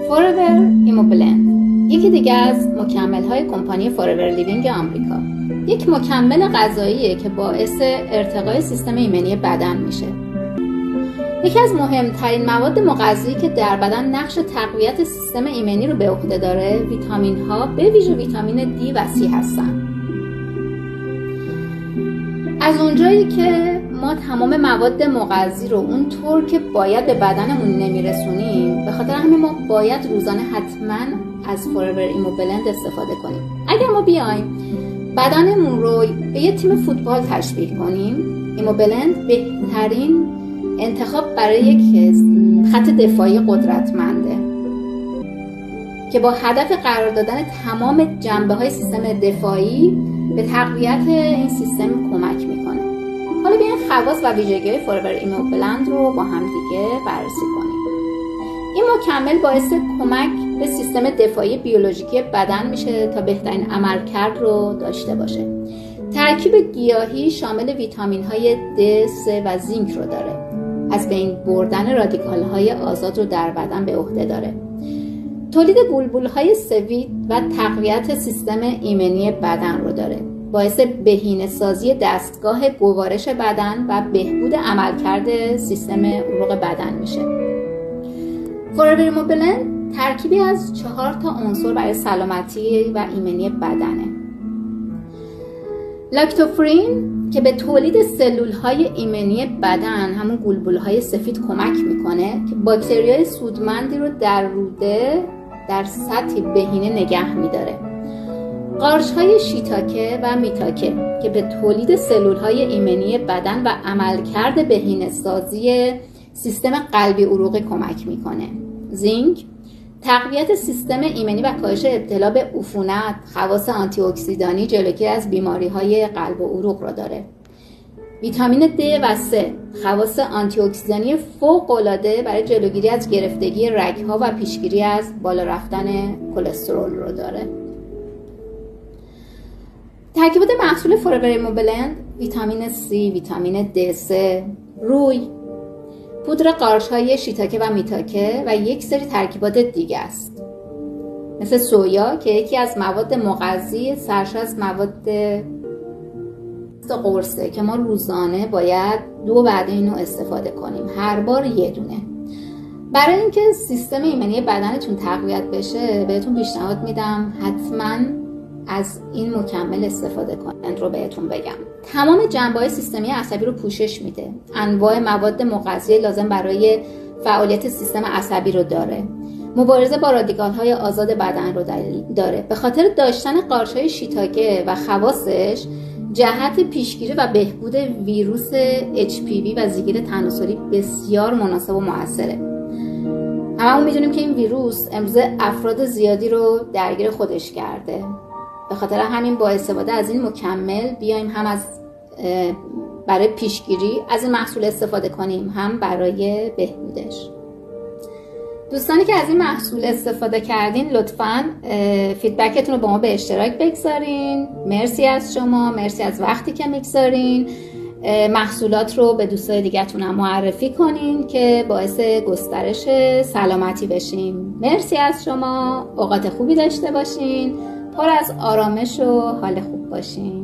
فوراور ایموبلند یکی دیگه از مکمل‌های کمپانی فوراور لیوینگ آمریکا. یک مکمل غذاییه که باعث ارتقای سیستم ایمنی بدن میشه. یکی از مهمترین مواد مغذایی که در بدن نقش تقویت سیستم ایمنی رو به عهده داره، ویتامین‌ها به ویژه ویتامین دی و سی هستن. از اونجایی که ما تمام مواد مغذی رو اونطور که باید به بدنمون نمیرسونیم، به خاطر همین ما باید روزانه حتما از فوراور ایموبلند استفاده کنیم. اگر ما بیایم بدنمون رو به یه تیم فوتبال تشبیه کنیم، ایموبلند بهترین انتخاب برای یک خط دفاعی قدرتمنده که با هدف قرار دادن تمام جنبه‌های سیستم دفاعی به تقویت این سیستم کمک میکنه. حالا بیاین خواص و ویژگی‌های فوراور ایموبلند رو با هم دیگه بررسی کنیم. این مکمل باعث کمک به سیستم دفاعی بیولوژیکی بدن میشه تا بهترین عملکرد رو داشته باشه. ترکیب گیاهی شامل ویتامین‌های د، س و زینک رو داره. از بین بردن رادیکال‌های آزاد رو در بدن به عهده داره. تولید بلبل‌های سفید و تقویت سیستم ایمنی بدن رو داره. باعث بهینه‌سازی دستگاه گوارش بدن و بهبود عملکرد سیستم عروق بدن میشه. فوراور ایموبلند ترکیبی از 4 عنصر برای سلامتی و ایمنی بدنه. لاکتوفرین که به تولید سلول‌های ایمنی بدن، همون بلبل‌های سفید، کمک میکنه که باکتریای سودمندی رو در روده در سطح بهینه نگه میداره. قارچ‌های شیتاکه و میتاکه که به تولید سلول‌های ایمنی بدن و عملکرد بهینه‌سازی سیستم قلبی عروقی کمک میکنه. زینک تقویت سیستم ایمنی و کاهش ابتلا به عفونت، خواص آنتی اکسیدانی، جلوگیری از بیماری‌های قلب و عروق را داره. ویتامین د و س خواص آنتی اکسیدانی فوق‌العاده برای جلوگیری از گرفتگی رگ‌ها و پیشگیری از بالا رفتن کلسترول رو داره. ترکیبات محصول فوراور ایموبلند: ویتامین C، ویتامین D3، روی، پودر قارچ‌های شیتاکه و میتاکه و یک سری ترکیبات دیگه است، مثل سویا که یکی از مواد مغذی سرشار از مواد قرصه که ما روزانه باید 2 وعده اینو استفاده کنیم، هر بار یه دونه. برای اینکه سیستم ایمنی بدنتون تقویت بشه بهتون پیشنهاد میدم حتما از این مکمل استفاده کنید. رو بهتون بگم تمام جنبه‌های سیستمی عصبی رو پوشش میده. انواع مواد مغذی لازم برای فعالیت سیستم عصبی رو داره. مبارزه با رادیکال‌های آزاد بدن رو داره. به خاطر داشتن قارچ‌های شیتاکه و خواصش جهت پیشگیری و بهبود ویروس HPV و زیگیر تناسلی بسیار مناسب و موثره. هممون میدونیم که این ویروس امروز افراد زیادی رو درگیر خودش کرده. به خاطر همین با استفاده از این مکمل بیایم هم از برای پیشگیری از این محصول استفاده کنیم، هم برای بهبودش. دوستانی که از این محصول استفاده کردین لطفاً فیدبکتون رو با ما به اشتراک بگذارین. مرسی از شما، مرسی از وقتی که میگذارین. محصولات رو به دوستای دیگه‌تون هم معرفی کنین که باعث گسترش سلامتی بشیم. مرسی از شما، اوقات خوبی داشته باشین، پر از آرامش و حال خوب باشین.